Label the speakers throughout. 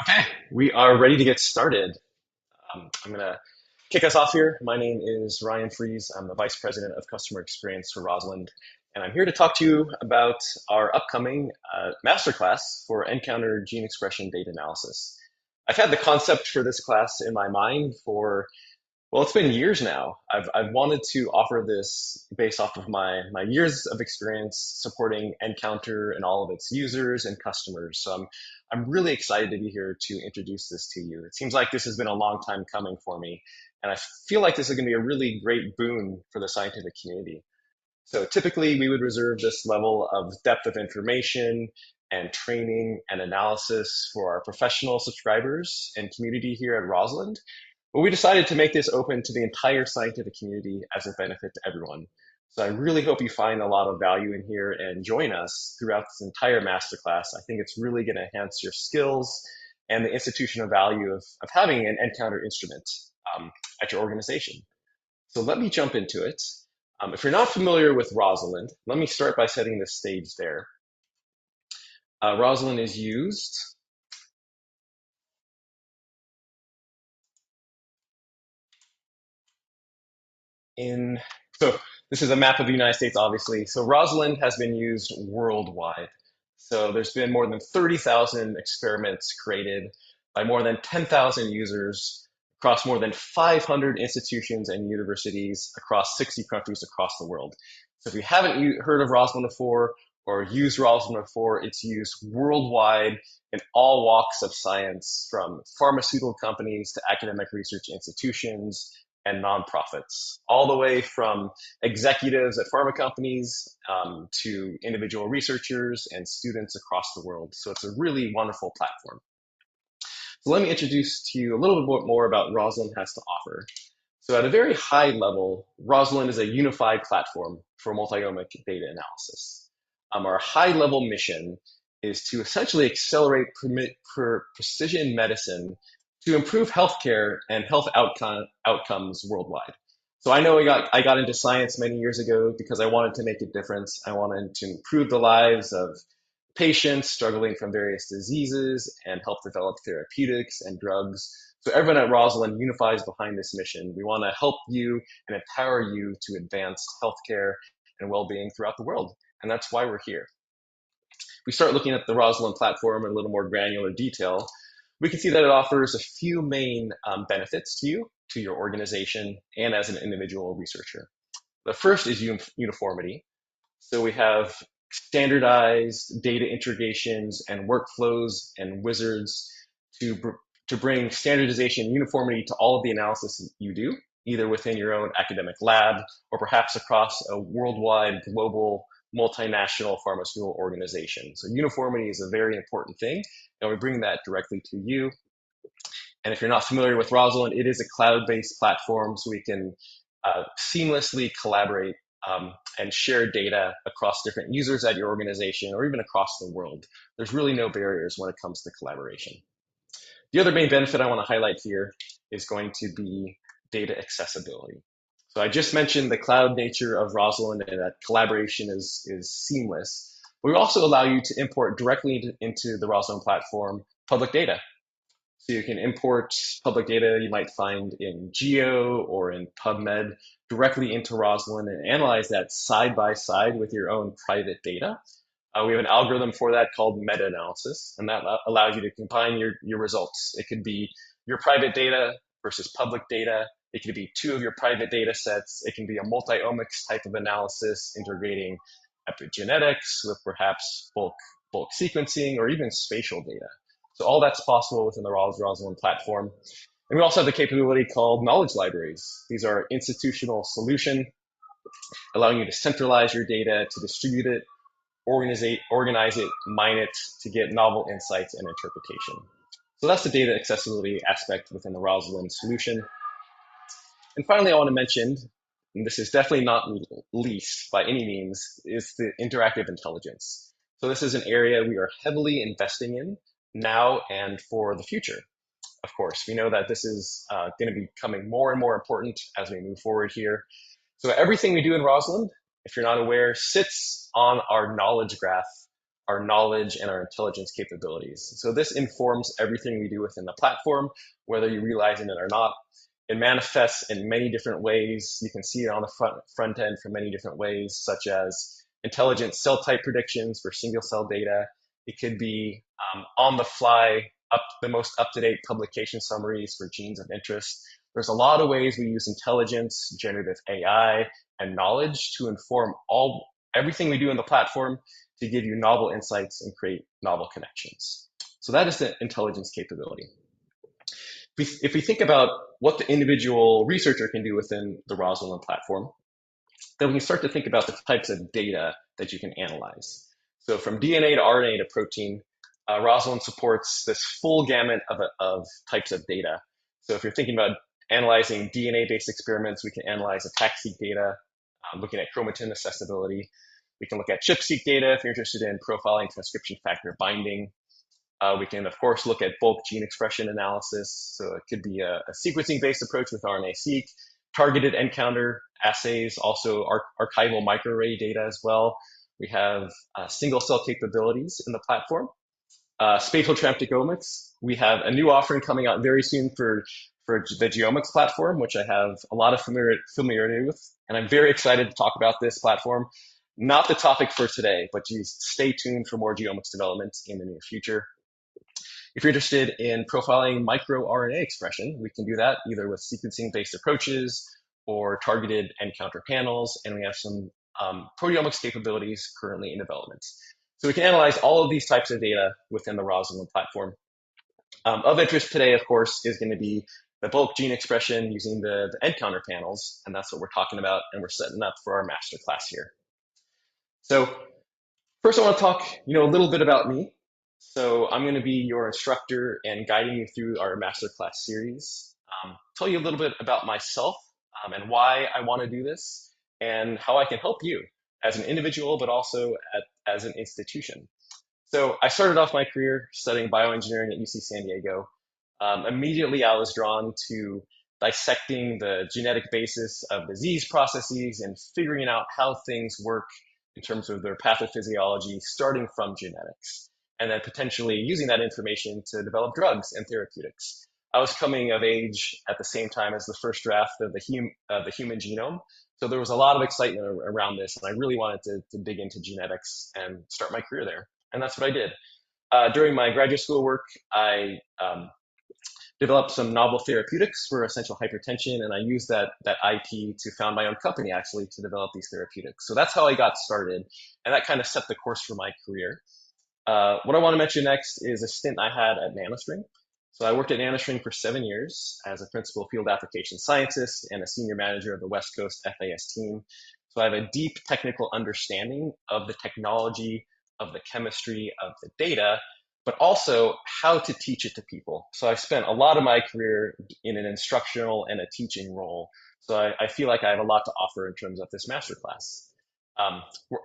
Speaker 1: Okay, we are ready to get started. I'm going to kick us off here. My name is Ryan Friese. I'm the Vice President of Customer Experience for Rosalind, and I'm here to talk to you about our upcoming masterclass for nCounter gene expression data analysis. I've had the concept for this class in my mind for well, it's been years now. I've wanted to offer this based off of my years of experience supporting nCounter and all of its users and customers. So I'm really excited to be here to introduce this to you. It seems like this has been a long time coming for me, and I feel like this is going to be a really great boon for the scientific community. So typically we would reserve this level of depth of information and training and analysis for our professional subscribers and community here at Rosalind. But we decided to make this open to the entire scientific community as a benefit to everyone. So I really hope you find a lot of value in here and join us throughout this entire masterclass. I think it's really going to enhance your skills and the institutional value of having an nCounter instrument at your organization. So let me jump into it. If you're not familiar with Rosalind, let me start by setting the stage there. Rosalind is used in, so this is a map of the United States, obviously. So Rosalind has been used worldwide. So there's been more than 30,000 experiments created by more than 10,000 users across more than 500 institutions and universities across 60 countries across the world. So if you haven't heard of Rosalind before or used Rosalind before, it's used worldwide in all walks of science, from pharmaceutical companies to academic research institutions and nonprofits, all the way from executives at pharma companies to individual researchers and students across the world. So it's a really wonderful platform. So let me introduce to you a little bit more about Rosalind has to offer. So at a very high level, Rosalind is a unified platform for multi-omic data analysis. Our high-level mission is to essentially accelerate precision medicine to improve healthcare and health outcomes worldwide. So I know I got into science many years ago because I wanted to make a difference. I wanted to improve the lives of patients struggling from various diseases and help develop therapeutics and drugs. So everyone at Rosalind unifies behind this mission. We want to help you and empower you to advance healthcare and well-being throughout the world. And that's why we're here. If we start looking at the Rosalind platform in a little more granular detail, we can see that it offers a few main benefits to you, to your organization, and as an individual researcher. The first is uniformity. So we have standardized data integrations and workflows and wizards to, to bring standardization and uniformity to all of the analysis you do, either within your own academic lab or perhaps across a worldwide, global, multinational pharmaceutical organization. So uniformity is a very important thing, and we bring that directly to you. And if you're not familiar with Rosalind, it is a cloud-based platform, so we can seamlessly collaborate and share data across different users at your organization or even across the world. There's really no barriers when it comes to collaboration. The other main benefit I want to highlight here is going to be data accessibility. So I just mentioned the cloud nature of Rosalind and that collaboration is seamless. We also allow you to import directly into the Rosalind platform public data. So you can import public data you might find in Geo or in PubMed directly into Rosalind and analyze that side by side with your own private data. We have an algorithm for that called meta-analysis, and that allows you to combine your results. It could be your private data versus public data. It could be two of your private data sets. It can be a multi-omics type of analysis integrating epigenetics with perhaps bulk sequencing or even spatial data. So all that's possible within the Rosalind platform. And we also have the capability called knowledge libraries. These are institutional solution, allowing you to centralize your data, to distribute it, organize it, mine it to get novel insights and interpretation. So that's the data accessibility aspect within the Rosalind solution. And finally, I want to mention, and this is definitely not least by any means, is the interactive intelligence. So this is an area we are heavily investing in now and for the future. Of course, we know that this is going to be becoming more and more important as we move forward here. So everything we do in Rosalind, if you're not aware, sits on our knowledge graph, our knowledge and our intelligence capabilities. So this informs everything we do within the platform, whether you realize it or not. It manifests in many different ways. You can see it on the front end for many different ways, such as intelligent cell type predictions for single cell data. It could be on the fly, the most up-to-date publication summaries for genes of interest. There's a lot of ways we use intelligence, generative AI, and knowledge to inform everything we do in the platform to give you novel insights and create novel connections. So that is the intelligence capability. If we think about what the individual researcher can do within the Rosalind platform, then we can start to think about the types of data that you can analyze. So from DNA to RNA to protein, Rosalind supports this full gamut of types of data. So if you're thinking about analyzing DNA-based experiments, we can analyze ATAC-seq data, looking at chromatin accessibility. We can look at ChIP-seq data if you're interested in profiling transcription factor binding. We can, of course, look at bulk gene expression analysis. So it could be a sequencing-based approach with RNA-seq, targeted nCounter assays, also archival microarray data as well. We have single-cell capabilities in the platform. Spatial transcriptomics. We have a new offering coming out very soon for the geomics platform, which I have a lot of familiarity with. And I'm very excited to talk about this platform. Not the topic for today, but just stay tuned for more geomics developments in the near future. If you're interested in profiling microRNA expression, we can do that either with sequencing-based approaches or targeted nCounter panels, and we have some proteomics capabilities currently in development. So we can analyze all of these types of data within the Rosalind platform. Of interest today, of course, is going to be the bulk gene expression using the nCounter panels, and that's what we're talking about, and we're setting up for our masterclass here. So first, I want to talk, a little bit about me. So I'm going to be your instructor and guiding you through our masterclass series. Tell you a little bit about myself and why I want to do this and how I can help you as an individual, but also as an institution. So I started off my career studying bioengineering at UC San Diego. Immediately, I was drawn to dissecting the genetic basis of disease processes and figuring out how things work in terms of their pathophysiology, starting from genetics, and then potentially using that information to develop drugs and therapeutics. I was coming of age at the same time as the first draft of the human genome. So there was a lot of excitement around this, and I really wanted to dig into genetics and start my career there. And that's what I did. During my graduate school work, I developed some novel therapeutics for essential hypertension, and I used that IP to found my own company, actually, to develop these therapeutics. So that's how I got started, and that kind of set the course for my career. What I want to mention next is a stint I had at NanoString. So I worked at NanoString for 7 years as a principal field application scientist and a senior manager of the West Coast FAS team. So I have a deep technical understanding of the technology, of the chemistry, of the data, but also how to teach it to people. So I've spent a lot of my career in an instructional and a teaching role. So I feel like I have a lot to offer in terms of this masterclass.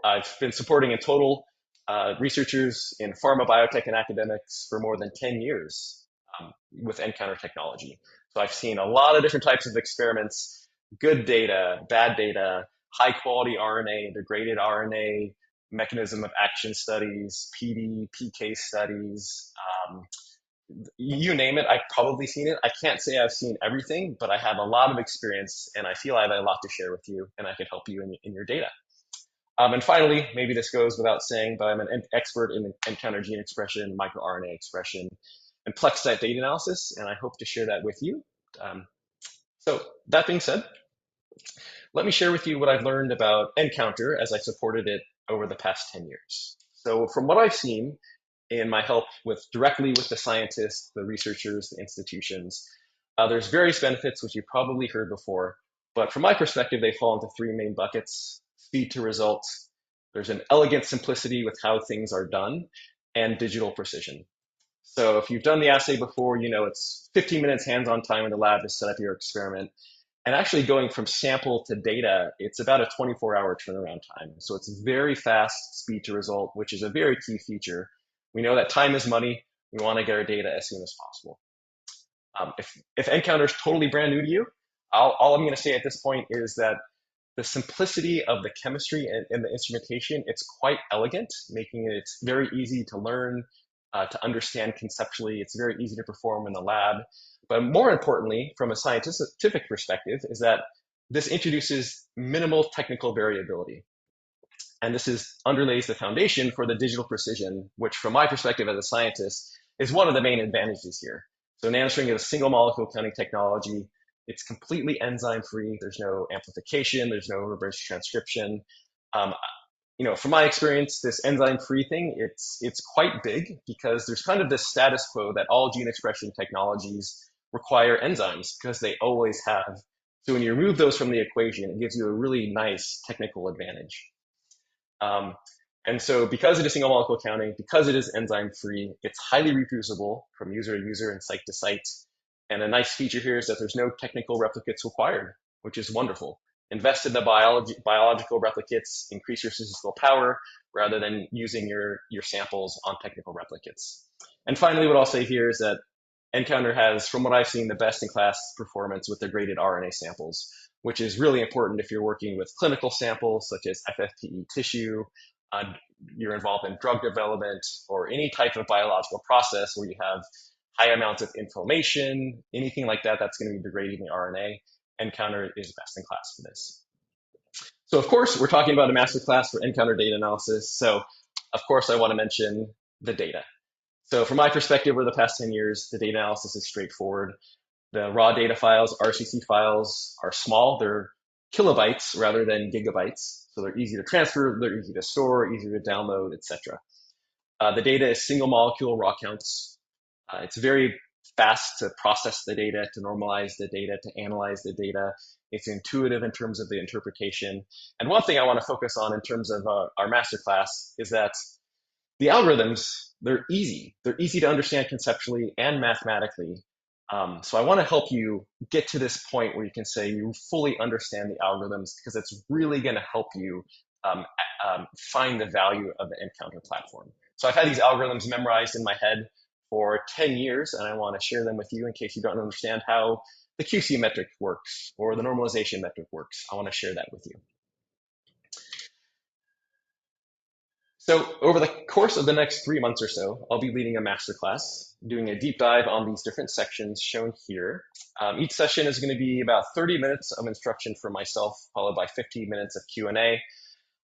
Speaker 1: I've been supporting in total researchers in pharma, biotech, and academics for more than 10 years with nCounter technology. So I've seen a lot of different types of experiments, good data, bad data, high quality RNA, degraded RNA, mechanism of action studies, PD, PK studies, you name it, I've probably seen it. I can't say I've seen everything, but I have a lot of experience, and I feel I have a lot to share with you, and I can help you in your data. And finally, maybe this goes without saying, but I'm an expert in nCounter gene expression, microRNA expression, and plex-type data analysis, and I hope to share that with you. So that being said, let me share with you what I've learned about nCounter as I supported it over the past 10 years. So from what I've seen in my help directly with the scientists, the researchers, the institutions, there's various benefits, which you've probably heard before, but from my perspective, they fall into three main buckets: speed to results, there's an elegant simplicity with how things are done, and digital precision. So if you've done the assay before, you know it's 15 minutes hands-on time in the lab to set up your experiment. And actually going from sample to data, it's about a 24-hour turnaround time. So it's very fast speed to result, which is a very key feature. We know that time is money. We want to get our data as soon as possible. If nCounter is totally brand new to you, all I'm going to say at this point is that the simplicity of the chemistry and the instrumentation, it's quite elegant, making it very easy to learn, to understand conceptually. It's very easy to perform in the lab. But more importantly, from a scientific perspective, is that this introduces minimal technical variability. And this underlays the foundation for the digital precision, which from my perspective as a scientist is one of the main advantages here. So nanostring is a single molecule counting technology. It's completely enzyme free. There's no amplification. There's no reverse transcription. Um, from my experience, this enzyme free thing, it's quite big because there's kind of this status quo that all gene expression technologies require enzymes because they always have. So when you remove those from the equation, it gives you a really nice technical advantage. Um, and so because it is single molecule counting, because it is enzyme free, it's highly reproducible from user to user and site to site. And a nice feature here is that there's no technical replicates required, which is wonderful. Invest in the biological replicates, increase your statistical power rather than using your samples on technical replicates. And finally, what I'll say here is that nCounter has, from what I've seen, the best in class performance with the graded RNA samples, which is really important if you're working with clinical samples such as FFPE tissue, you're involved in drug development, or any type of biological process where you have high amounts of inflammation, anything like that that's going to be degrading the RNA. nCounter is best in class for this. So of course, we're talking about a masterclass for nCounter data analysis. So of course, I want to mention the data. So from my perspective, over the past 10 years, the data analysis is straightforward. The raw data files, RCC files, are small. They're kilobytes rather than gigabytes. So they're easy to transfer, they're easy to store, easy to download, etc. The data is single molecule raw counts. It's very fast to process the data, to normalize the data, to analyze the data. It's intuitive in terms of the interpretation. And one thing I want to focus on in terms of our masterclass is that the algorithms, they're easy. They're easy to understand conceptually and mathematically. So I want to help you get to this point where you can say you fully understand the algorithms because it's really going to help you find the value of the nCounter platform. So I've had these algorithms memorized in my head for 10 years, and I want to share them with you in case you don't understand how the QC metric works or the normalization metric works. I want to share that with you. So over the course of the next 3 months or so, I'll be leading a masterclass, doing a deep dive on these different sections shown here. Each session is going to be about 30 minutes of instruction for myself, followed by 15 minutes of Q&A.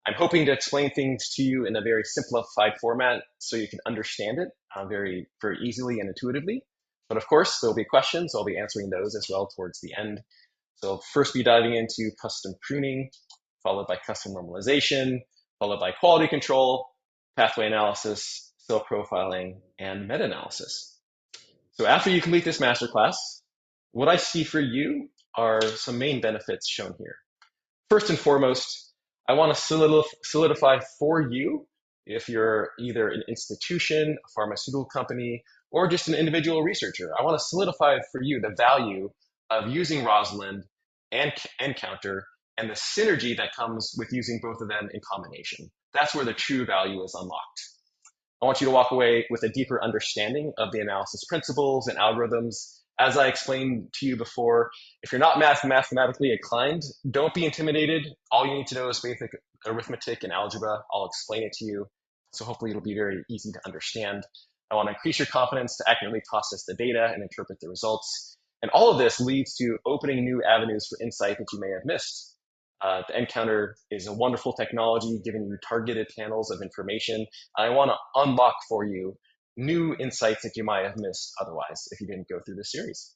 Speaker 1: I'm hoping to explain things to you in a very simplified format so you can understand it very, very easily and intuitively. But of course, there'll be questions. I'll be answering those as well towards the end. So I'll first be diving into custom pruning, followed by custom normalization, followed by quality control, pathway analysis, cell profiling, and meta-analysis. So after you complete this masterclass, what I see for you are some main benefits shown here. First and foremost, I want to solidify for you, if you're either an institution, a pharmaceutical company, or just an individual researcher, I want to solidify for you the value of using Rosalind and nCounter and the synergy that comes with using both of them in combination. That's where the true value is unlocked. I want you to walk away with a deeper understanding of the analysis principles and algorithms. As I explained to you before, if you're not mathematically inclined, don't be intimidated. All you need to know is basic arithmetic and algebra. I'll explain it to you. So hopefully it'll be very easy to understand. I want to increase your confidence to accurately process the data and interpret the results. And all of this leads to opening new avenues for insight that you may have missed. The nCounter is a wonderful technology giving you targeted panels of information. I want to unlock for you new insights that you might have missed otherwise if you didn't go through this series.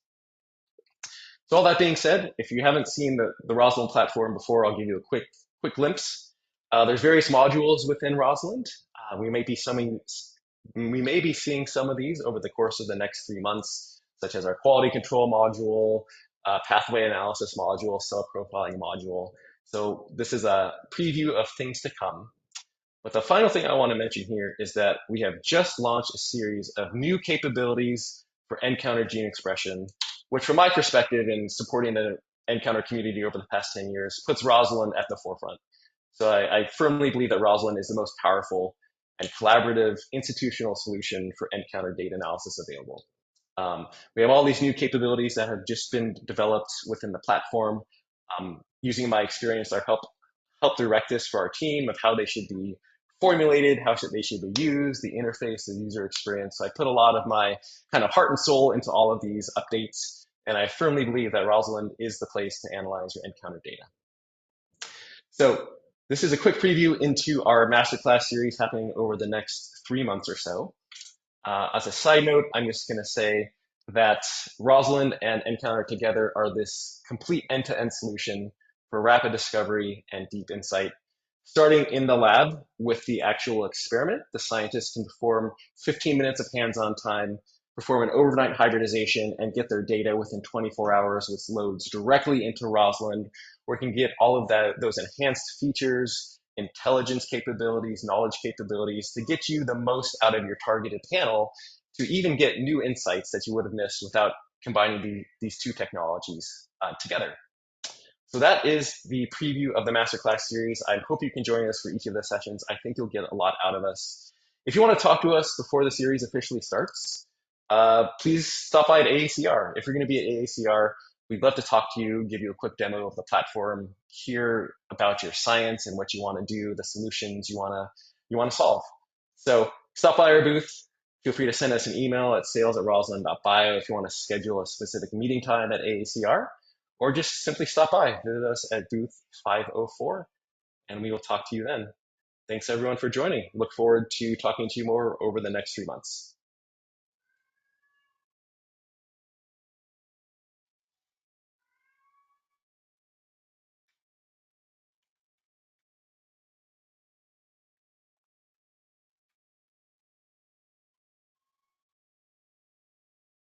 Speaker 1: So all that being said, if you haven't seen the Rosalind platform before, I'll give you a quick glimpse. There's various modules within Rosalind. We may be seeing some of these over the course of the next 3 months, such as our quality control module, pathway analysis module, cell profiling module. So this is a preview of things to come. But the final thing I want to mention here is that we have just launched a series of new capabilities for nCounter gene expression, which from my perspective in supporting the nCounter community over the past 10 years puts Rosalind at the forefront. So I firmly believe that Rosalind is the most powerful and collaborative institutional solution for nCounter data analysis available. We have all these new capabilities that have just been developed within the platform. Using my experience, I help direct this for our team of how they should be formulated, they should be used, the interface, the user experience. So I put a lot of my kind of heart and soul into all of these updates, and I firmly believe that Rosalind is the place to analyze your nCounter data. So this is a quick preview into our masterclass series happening over the next 3 months or so. As a side note, I'm just going to say that Rosalind and nCounter together are this complete end-to-end solution for rapid discovery and deep insight. Starting in the lab with the actual experiment, the scientists can perform 15 minutes of hands-on time, perform an overnight hybridization, and get their data within 24 hours, which loads directly into Rosalind, where you can get all of those enhanced features, intelligence capabilities, knowledge capabilities to get you the most out of your targeted panel, to even get new insights that you would have missed without combining these two technologies together. So that is the preview of the Masterclass series. I hope you can join us for each of the sessions. I think you'll get a lot out of us. If you want to talk to us before the series officially starts, please stop by at AACR. If you're going to be at AACR, we'd love to talk to you, give you a quick demo of the platform, hear about your science and what you want to do, the solutions you want to solve. So stop by our booth. Feel free to send us an email at sales@rosalind.bio if you want to schedule a specific meeting time at AACR, or just simply stop by, visit us at booth 504, and we will talk to you then. Thanks everyone for joining. Look forward to talking to you more over the next 3 months.